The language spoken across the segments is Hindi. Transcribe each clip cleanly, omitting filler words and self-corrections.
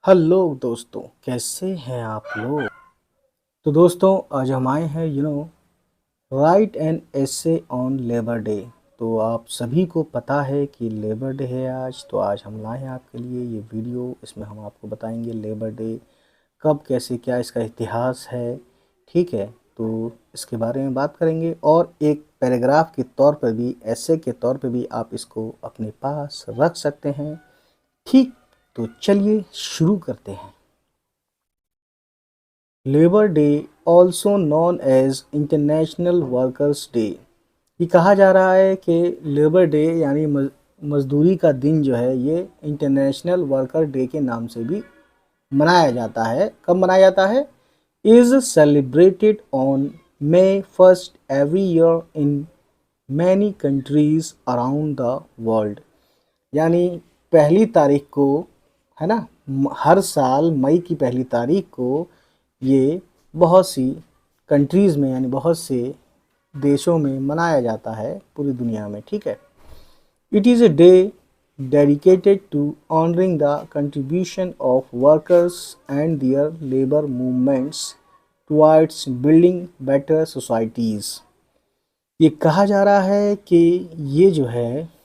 हेलो दोस्तों, कैसे हैं आप लोग। तो दोस्तों, आज हम आए हैं right an essay on labour day. तो आप सभी को पता है कि लेबर डे है आज। तो आज हम लाए हैं आपके लिए ये वीडियो। इसमें हम आपको बताएंगे लेबर डे कब, कैसे, क्या इसका इतिहास है। ठीक है, तो इसके बारे में बात करेंगे और एक पैराग्राफ के तौर पर भी, ऐसे के तौर पर भी आप इसको अपने पास रख सकते हैं। ठीक, तो चलिए शुरू करते हैं। Labour Day also known as International Workers Day. ये कहा जा रहा है कि लेबर डे यानी मजदूरी का दिन जो है, ये इंटरनेशनल वर्कर डे के नाम से भी मनाया जाता है। कब मनाया जाता है? Is celebrated on May 1 every year in many countries around the world. यानी पहली तारीख को, है ना, हर साल मई की पहली तारीख को ये बहुत सी कंट्रीज़ में, यानी बहुत से देशों में मनाया जाता है पूरी दुनिया में। ठीक है, it is a day dedicated to honouring the contribution of workers and their labour movements towards building better societies. ये कहा जा रहा है कि ये जो है,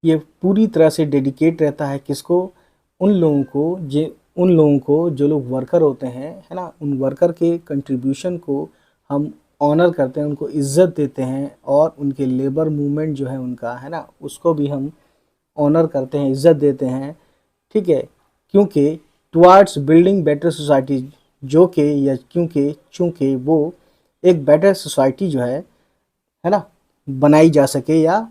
ये पूरी तरह से डेडिकेट रहता है किसको? उन लोगों को जो लोग वर्कर होते हैं, है ना, उन वर्कर के कंट्रीब्यूशन को हम ऑनर करते हैं, उनको इज्जत देते हैं और उनके लेबर मूवमेंट जो है उनका, है ना, उसको भी हम ऑनर करते हैं, इज्जत देते हैं। ठीक है, क्योंकि टुवर्ड्स बिल्डिंग बेटर सोसाइटी, जो कि या क्योंकि चूँकि वो एक बेटर सोसाइटी जो है ना, बनाई जा सके, या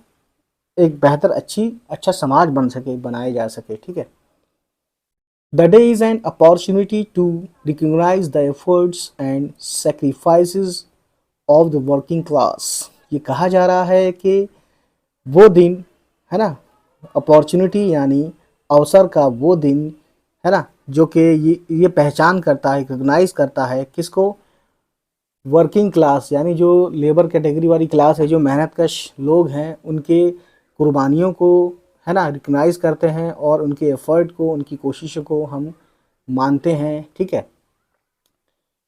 एक बेहतर अच्छा समाज बन सके, बनाया जा सके। ठीक है, the day is an opportunity to recognise the efforts and sacrifices of the working class. ये कहा जा रहा है कि वो दिन, है ना, अपॉर्चुनिटी यानी अवसर का वो दिन, है ना, जो कि ये पहचान करता है, रिकग्नाइज करता है किसको? वर्किंग क्लास, यानी जो लेबर कैटेगरी वाली क्लास है, जो मेहनतकश लोग हैं, उनके कुर्बानियों को, है ना, रिकग्नाइज करते हैं और उनके एफर्ट को, उनकी कोशिशों को हम मानते हैं। ठीक है,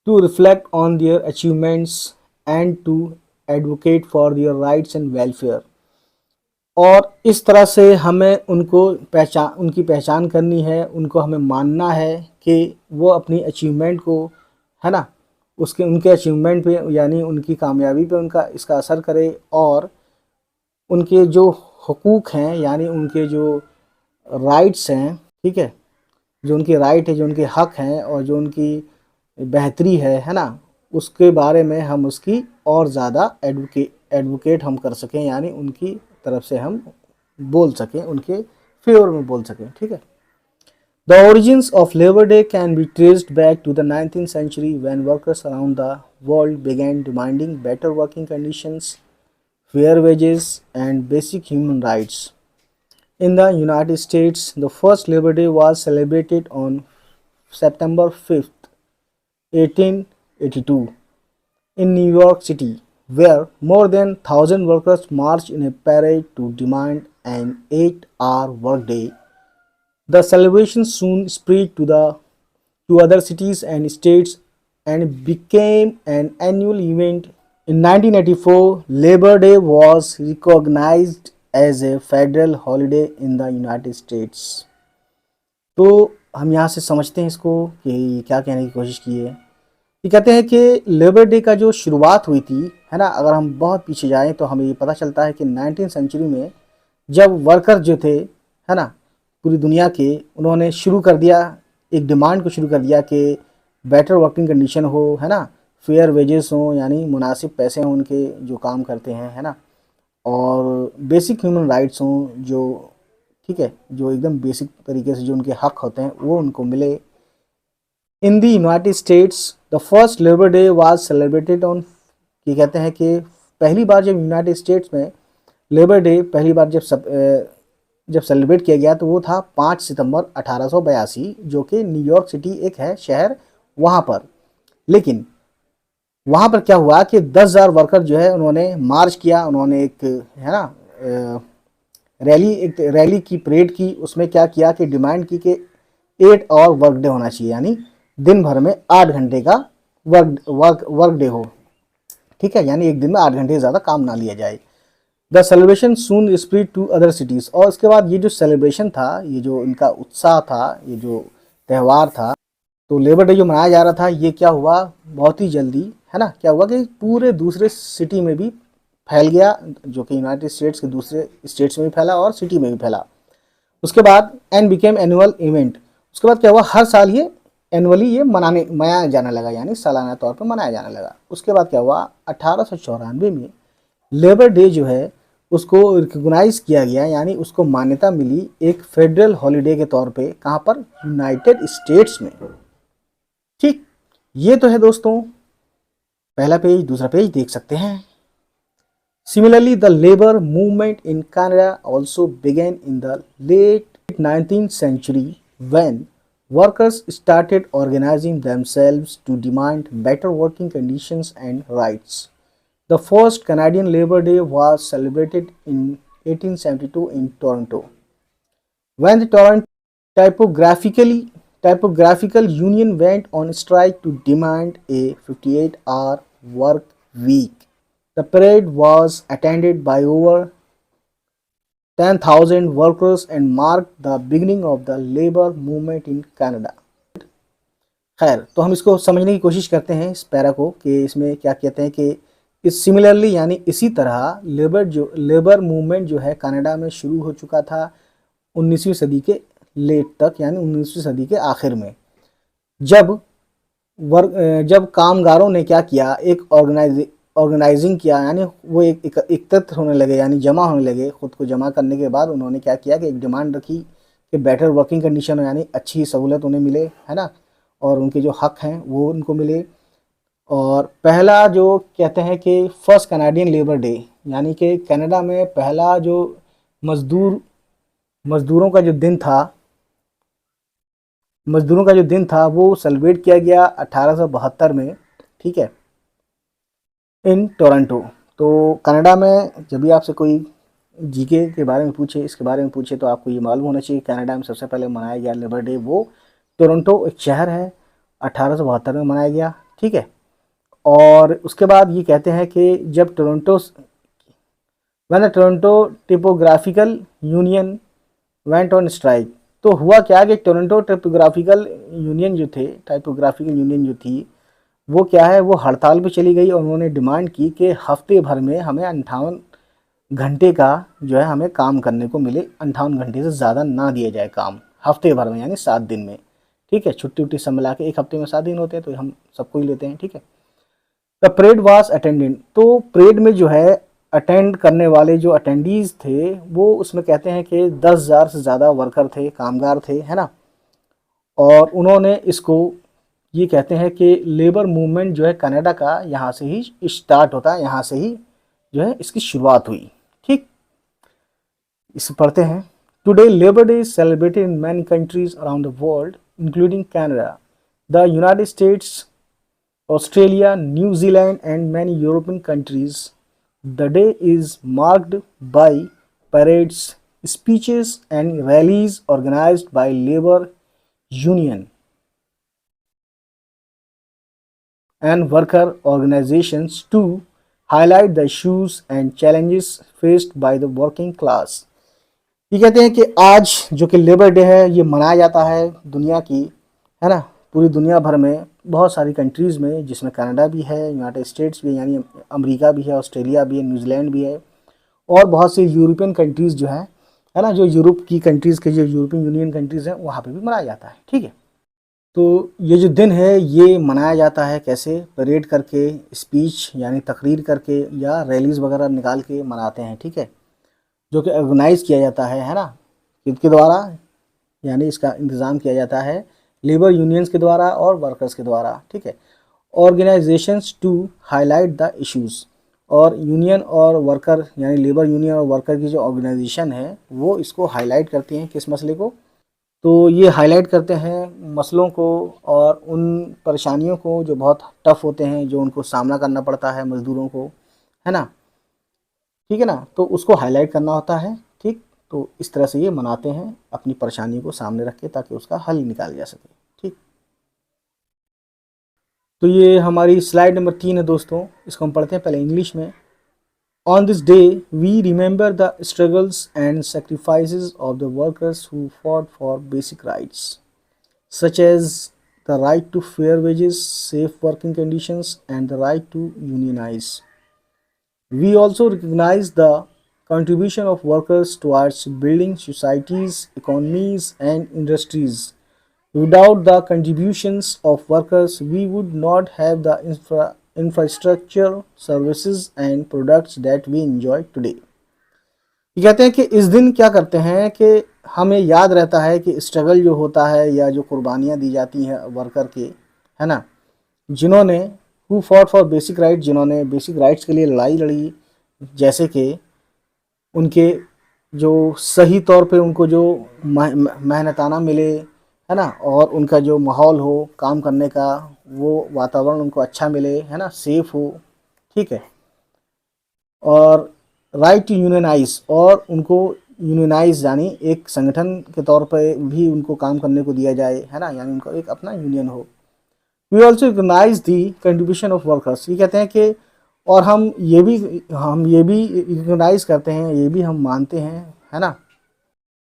to reflect on their achievements and to advocate for their rights and welfare. और इस तरह से हमें उनकी पहचान करनी है, उनको हमें मानना है कि वो अपनी अचीवमेंट को, है ना, उनके अचीवमेंट पे, यानी उनकी कामयाबी पे उनका इसका असर करे, और उनके जो हुकूक हैं, यानी उनके जो राइट्स हैं, ठीक है, जो उनके राइट है, जो उनके हक हैं और जो उनकी बेहतरी है ना, उसके बारे में हम उसकी और ज़्यादा एडवोकेट हम कर सकें, यानी उनकी तरफ से हम बोल सकें, उनके फेवर में बोल सकें। ठीक है, The origins of Labor Day can be traced back to the 19th century when workers around the world began demanding better working conditions, fair wages, and basic human rights. In the United States, the first Labor Day was celebrated on September 5th, 1882, in New York City, where more than 1,000 workers marched in a parade to demand an 8-hour workday. The celebration soon spread to other cities and states and became an annual event. In 1984, Labor Day was recognized as a federal holiday in the United States. तो हम यहाँ से समझते हैं इसको कि ये क्या कहने की कोशिश की है। ये कहते हैं कि लेबर डे का जो शुरुआत हुई थी, है ना, अगर हम बहुत पीछे जाएं तो हमें ये पता चलता है कि 19th सेंचुरी में जब वर्कर जो थे, है ना, पूरी दुनिया के, उन्होंने शुरू कर दिया, एक डिमांड को शुरू कर दिया कि बेटर वर्किंग कंडीशन हो, है ना, फेयर वेजेस हो, यानी मुनासिब पैसे हों उनके जो काम करते हैं, है ना, और बेसिक ह्यूमन राइट्स हों, जो, ठीक है, जो एकदम बेसिक तरीके से जो उनके हक होते हैं वो उनको मिले। In the United states the first labour day was celebrated on, ये कहते हैं कि पहली बार जब यूनाइटेड स्टेट्स में लेबर डे पहली बार जब सेलिब्रेट किया गया तो वो था 5 सितंबर 1882, जो कि न्यूयॉर्क सिटी एक है शहर, वहाँ पर। लेकिन वहाँ पर क्या हुआ कि 10,000 वर्कर जो है उन्होंने मार्च किया, उन्होंने एक, है ना, एक रैली की, परेड की। उसमें क्या किया कि डिमांड की कि 8 आवर वर्क डे होना चाहिए, यानी दिन भर में 8 घंटे का वर्क डे हो, ठीक है, यानी एक दिन में 8 घंटे से ज़्यादा काम ना लिया जाए। The celebration soon spread to other cities, और उसके बाद ये जो सेलिब्रेशन था, ये जो इनका उत्साह था, ये जो त्यौहार था, तो लेबर डे जो मनाया जा रहा था, ये क्या हुआ बहुत ही जल्दी, है ना, क्या हुआ कि पूरे दूसरे सिटी में भी फैल गया, जो कि यूनाइटेड स्टेट्स के दूसरे स्टेट्स में भी फैला और सिटी में भी फैला। उसके बाद एंड बिकेम एनुअल इवेंट, उसके बाद क्या हुआ, हर साल ये एनुअली ये मनाया जाने लगा, यानी सालाना तौर पर मनाया जाने लगा। उसके बाद क्या हुआ, 1894 में लेबर डे जो है उसको रिकॉग्नाइज किया गया, यानी उसको मान्यता मिली एक फेडरल हॉलिडे के तौर पे, कहाँ पर, यूनाइटेड स्टेट्स में। ठीक, ये तो है दोस्तों पहला पेज। दूसरा पेज देख सकते हैं। Similarly, the labor movement in Canada also began in the late 19th century when workers started organizing themselves to demand better working conditions and rights. The first Canadian Labor Day was celebrated in 1872 in Toronto, when the Toronto typographical union went on strike to demand a 58-hour work week. The parade was attended by over 10,000 workers and marked the beginning of the labor movement in Canada. खैर, तो हम इसको समझने की कोशिश करते हैं इस पैरा को, कि इसमें क्या कहते हैं कि इस सिमिलरली, यानी इसी तरह लेबर मूवमेंट जो है कनाडा में शुरू हो चुका था 19वीं सदी के लेट तक, यानी 19वीं सदी के आखिर में, जब कामगारों ने क्या किया, एक ऑर्गेनाइजिंग किया, यानी वो एक एकत्रित होने लगे, यानी जमा होने लगे। खुद को जमा करने के बाद उन्होंने क्या किया कि एक डिमांड रखी कि बेटर वर्किंग कंडीशन हो, यानी अच्छी सहूलत उन्हें मिले, है ना, और उनके जो हक हैं वो उनको मिले। और पहला जो कहते हैं कि फर्स्ट कैनेडियन लेबर डे, यानी कि कनाडा में पहला जो मजदूरों का जो दिन था वो सेलिब्रेट किया गया 1872 में, ठीक है, इन टोरंटो। तो कनाडा में जब भी आपसे कोई जीके के बारे में पूछे, इसके बारे में पूछे, तो आपको ये मालूम होना चाहिए कनाडा में सबसे पहले मनाया गया लेबर डे वो टोरंटो एक शहर है, 1872 में मनाया गया, ठीक है। और उसके बाद ये कहते हैं कि जब when the Toronto typographical union went on strike, तो हुआ क्या कि टोरंटो टाइपोग्राफिकल यूनियन जो थी वो क्या है, वो हड़ताल पे चली गई और उन्होंने डिमांड की कि हफ्ते भर में हमें 58 घंटे का जो है हमें काम करने को मिले, 58 घंटे से ज़्यादा ना दिया जाए काम हफ्ते भर में, यानी 7 दिन में, ठीक है। छुट्टी उट्टी सब मिला के एक हफ्ते में 7 दिन होते हैं, तो हम सबको ही लेते हैं, ठीक है। द परेड वाज अटेंडेड, तो परेड में जो है अटेंड करने वाले जो अटेंडीज थे वो उसमें कहते हैं कि 10,000 से ज़्यादा वर्कर थे, कामगार थे, है ना। और उन्होंने इसको ये कहते हैं कि लेबर मूवमेंट जो है कनाडा का यहाँ से ही स्टार्ट होता है, यहाँ से ही जो है इसकी शुरुआत हुई, ठीक। इसे पढ़ते हैं। Today Labour Day is celebrated in many countries around the world including Canada, the United States, Australia, New Zealand and many European countries. The day is marked by parades, speeches and rallies organised by labour union and worker organizations to highlight the issues and challenges faced by the working class। ये कहते हैं कि आज जो कि लेबर डे है ये मनाया जाता है दुनिया की, है ना, पूरी दुनिया भर में बहुत सारी कंट्रीज़ में, जिसमें कनाडा भी है, यूनाइटेड स्टेट्स भी, यानी अमेरिका भी है, ऑस्ट्रेलिया भी है, न्यूजीलैंड भी है, और बहुत सी यूरोपियन कंट्रीज़ जो है ना, जो यूरोप की कंट्रीज़ के जो यूरोपियन यूनियन कंट्रीज़ हैं वहाँ पे भी मनाया जाता है, ठीक है। तो ये जो दिन है ये मनाया जाता है कैसे, परेड करके, स्पीच यानी तकरीर करके, या रैलीज़ वगैरह निकाल के मनाते हैं, ठीक है, जो कि ऑर्गेनाइज़ किया जाता है ना, किसके द्वारा, यानी इसका इंतज़ाम किया जाता है लेबर यूनियंस के द्वारा और वर्कर्स के द्वारा, ठीक है। Organisations to highlight the issues, और यूनियन और वर्कर यानी लेबर यूनियन और वर्कर की जो ऑर्गेनाइजेशन है वो इसको हाईलाइट करती हैं, किस मसले को, तो ये हाईलाइट करते हैं मसलों को और उन परेशानियों को जो बहुत टफ़ होते हैं, जो उनको सामना करना पड़ता है मज़दूरों को, है ना, ठीक है ना, तो उसको हाईलाइट करना होता है, ठीक। तो इस तरह से ये मनाते हैं अपनी परेशानी को सामने रख के, ताकि उसका हल निकाला जा सके। ठीक, तो ये हमारी स्लाइड नंबर 3 है दोस्तों, इसको हम पढ़ते हैं पहले इंग्लिश में। On this day, we remember the struggles and sacrifices of the workers who fought for basic rights, such as the right to fair wages, safe working conditions, and the right to unionize. We also recognize the contribution of workers towards building societies, economies, and industries. Without the contributions of workers, we would not have the infrastructure, services, and products that we enjoy today. ये कहते हैं कि इस दिन क्या करते हैं कि हमें याद रहता है कि स्ट्रगल जो होता है या जो कुर्बानियाँ दी जाती हैं वर्कर के, है ना, जिन्होंने who fought for basic right, जिन्होंने बेसिक राइट्स के लिए लड़ाई लड़ी, जैसे कि उनके जो सही तौर पे उनको जो मेहनताना मिले, है ना, और उनका जो माहौल हो काम करने का, वो वातावरण उनको अच्छा मिले, है ना, सेफ हो। ठीक है, और राइट टू यूनियनाइज, और उनको यूनियनाइज यानी एक संगठन के तौर पे भी उनको काम करने को दिया जाए, है ना, यानी उनका एक अपना यूनियन हो। We also recognise the contribution of workers, ये कहते हैं कि और हम ये भी रिकॉग्नाइज करते हैं, ये भी हम मानते हैं, है ना,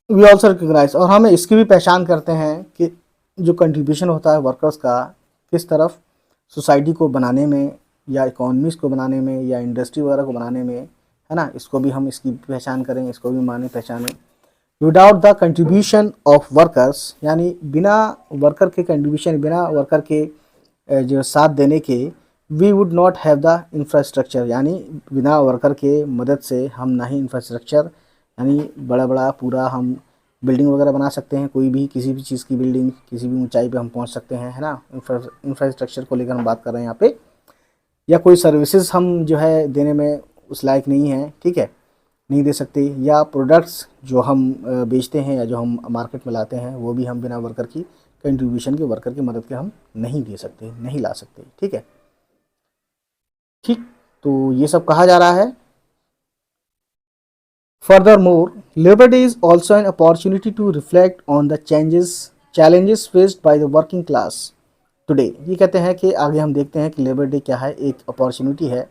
वी ऑल्सो रिकॉग्नाइज, और हम इसकी भी पहचान करते हैं कि जो कंट्रीब्यूशन होता है वर्कर्स का किस तरफ सोसाइटी को बनाने में या इकोनॉमीज़ को बनाने में या इंडस्ट्री वगैरह को बनाने में, है ना, इसको भी हम इसकी पहचान करें, इसको भी माने पहचानें। Without the contribution of workers, यानी बिना वर्कर के कंट्रीब्यूशन, बिना वर्कर के जो साथ देने के, we would not have the infrastructure, यानी बिना वर्कर के मदद से हम ना ही इंफ्रास्ट्रक्चर, यानी बड़ा बड़ा पूरा हम बिल्डिंग वगैरह बना सकते हैं, कोई भी किसी भी चीज़ की बिल्डिंग किसी भी ऊंचाई पे हम पहुंच सकते हैं, है ना, इंफ्रास्ट्रक्चर को लेकर हम बात कर रहे हैं यहाँ पे, या कोई सर्विसेज हम जो है देने में उस लायक नहीं है, ठीक है, नहीं दे सकते, या प्रोडक्ट्स जो हम बेचते हैं या जो हम मार्केट में लाते हैं वो भी हम बिना वर्कर की कंट्रीब्यूशन के, वर्कर की मदद के हम नहीं दे सकते, नहीं ला सकते। ठीक है, ठीक, तो ये सब कहा जा रहा है। Furthermore, Labor Day is also an opportunity to reflect on the challenges faced by the working class today. ये कहते हैं कि आगे हम देखते हैं कि लेबर डे क्या है, एक अपॉर्चुनिटी है,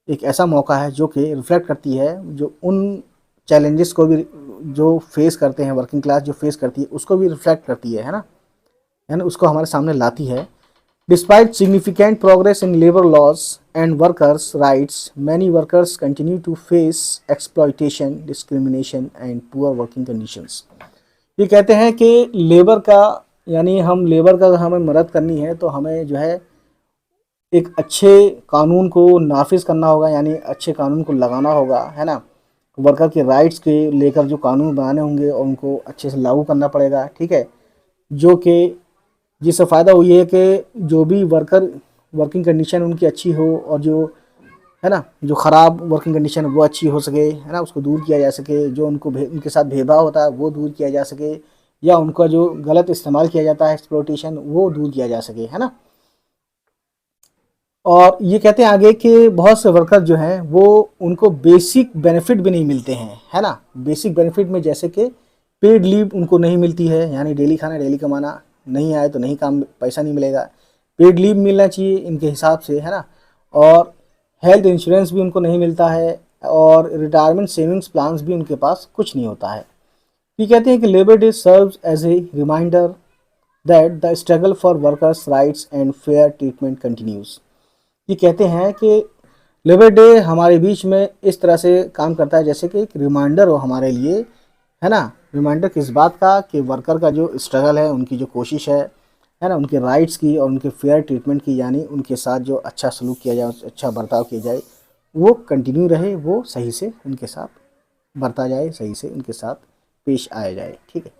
एक ऐसा मौका है जो कि रिफ्लेक्ट करती है जो उन चैलेंजेस को भी जो फेस करते हैं वर्किंग क्लास, जो फेस करती है उसको भी रिफ्लेक्ट करती है ना, यानी उसको हमारे सामने लाती है। Despite significant progress in labor laws and workers' rights, many workers continue to face exploitation, discrimination and poor working conditions. ये कहते हैं कि लेबर का, यानी हम लेबर का हमें मदद करनी है तो हमें जो है एक अच्छे कानून को नाफिज करना होगा, यानी अच्छे कानून को लगाना होगा, है ना, वर्कर के राइट्स के लेकर जो कानून बनाने होंगे और उनको अच्छे से लागू करना पड़ेगा। ठीक है, जो कि जिससे फ़ायदा हुई है कि जो भी वर्किंग कंडीशन उनकी अच्छी हो, और जो है ना जो ख़राब वर्किंग कंडीशन वो अच्छी हो सके, है ना, उसको दूर किया जा सके, जो उनके साथ भेदभाव होता है वो दूर किया जा सके, या उनका जो गलत इस्तेमाल किया जाता है एक्सप्लॉयटेशन वो दूर किया जा सके, है ना। और ये कहते हैं आगे कि बहुत से वर्कर जो हैं वो उनको बेसिक बेनिफिट भी नहीं मिलते हैं, है ना, बेसिक बेनिफिट में जैसे कि पेड लीव उनको नहीं मिलती है, यानी डेली खाना डेली कमाना, नहीं आए तो नहीं काम, पैसा नहीं मिलेगा, पेड लीव मिलना चाहिए इनके हिसाब से, है ना, और हेल्थ इंश्योरेंस भी उनको नहीं मिलता है, और रिटायरमेंट सेविंग्स प्लान्स भी उनके पास कुछ नहीं होता है। ये कहते हैं कि Labour Day serves as a reminder that the struggle for workers rights and fair treatment continues. ये कहते हैं कि लेबर डे हमारे बीच में इस तरह से काम करता है जैसे कि एक रिमाइंडर हो हमारे लिए, है ना, रिमाइंडर किस बात का, कि वर्कर का जो स्ट्रगल है, उनकी जो कोशिश है ना, उनके राइट्स की और उनके फेयर ट्रीटमेंट की, यानी उनके साथ जो अच्छा सलूक किया जाए, अच्छा बर्ताव किया जाए, वो कंटिन्यू रहे, वो सही से उनके साथ बरता जाए, सही से उनके साथ पेश आया जाए। ठीक है,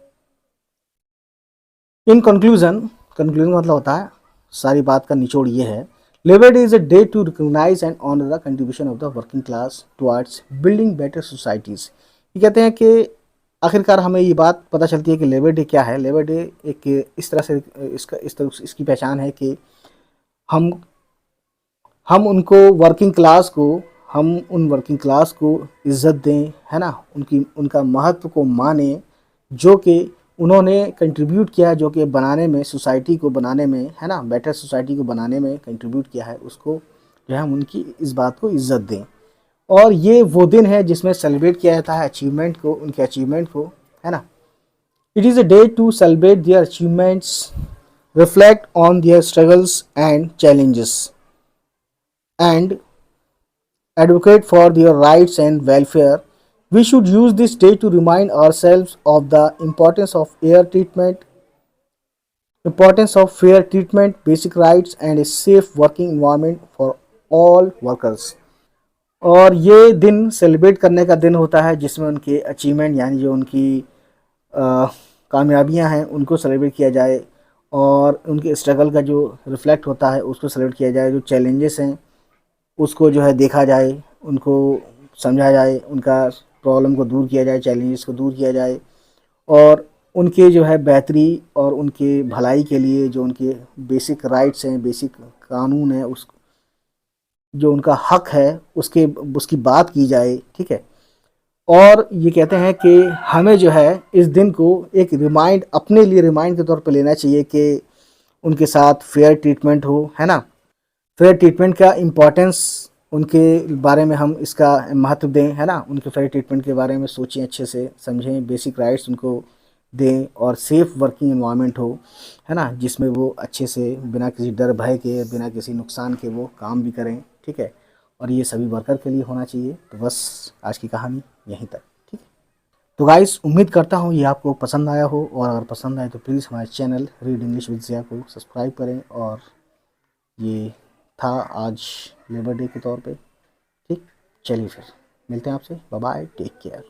इन कंक्लूजन मतलब होता है सारी बात का निचोड़ ये है, Labour Day is a day to recognise and honour the contribution of the working class towards building better societies. ये कहते हैं कि आखिरकार हमें ये बात पता चलती है कि लेबर डे क्या है। लेबर डे एक इस तरह से इसकी पहचान है कि हम उनको वर्किंग क्लास को हम उन वर्किंग क्लास को इज़्ज़त दें, है ना, उनका महत्व को मानें, जो कि उन्होंने कंट्रीब्यूट किया है, जो कि बनाने में, सोसाइटी को बनाने में, है ना, बेटर सोसाइटी को बनाने में कंट्रीब्यूट किया है, उसको जो है हम उनकी इस बात को इज़्ज़त दें। और ये वो दिन है जिसमें सेलिब्रेट किया जाता है अचीवमेंट को, उनके अचीवमेंट को, है ना। It is a day to celebrate their achievements, reflect on their struggles and challenges, and advocate for their rights and welfare. We should use this day to remind ourselves of the importance of fair treatment, basic rights, and a safe working environment for all workers. और ये दिन सेलिब्रेट करने का दिन होता है जिसमें उनके अचीवमेंट यानी जो उनकी कामयाबियां हैं उनको सेलिब्रेट किया जाए, और उनके स्ट्रगल का जो रिफ्लेक्ट होता है उसको सेलिब्रेट किया जाए, जो चैलेंजेस हैं उसको जो है देखा जाए, उनको समझा जाए, उनका प्रॉब्लम को दूर किया जाए, चैलेंजेस को दूर किया जाए, और उनके जो है बेहतरी और उनके भलाई के लिए जो उनके बेसिक राइट्स हैं, बेसिक कानून है, उस जो उनका हक है उसके उसकी बात की जाए, ठीक है। और ये कहते हैं कि हमें जो है इस दिन को एक रिमाइंड, अपने लिए रिमाइंड के तौर पे लेना चाहिए कि उनके साथ फेयर ट्रीटमेंट हो, है ना। फेयर ट्रीटमेंट का इम्पोर्टेंस, उनके बारे में हम इसका महत्व दें, है ना, उनके फेयर ट्रीटमेंट के बारे में सोचें, अच्छे से समझें, बेसिक राइट्स उनको दें, और सेफ़ वर्किंग एनवायरनमेंट हो, है ना, जिसमें वो अच्छे से बिना किसी डर भय के, बिना किसी नुकसान के वो काम भी करें, ठीक है। और ये सभी वर्कर के लिए होना चाहिए। तो बस आज की कहानी यहीं तक, ठीक है। तो गाइस, उम्मीद करता हूँ ये आपको पसंद आया हो, और अगर पसंद आए तो प्लीज़ हमारे channel read English with Zia को सब्सक्राइब करें। और ये था आज लेबर डे के तौर पे, ठीक। चलिए फिर मिलते हैं आपसे, बाय बाय, टेक केयर।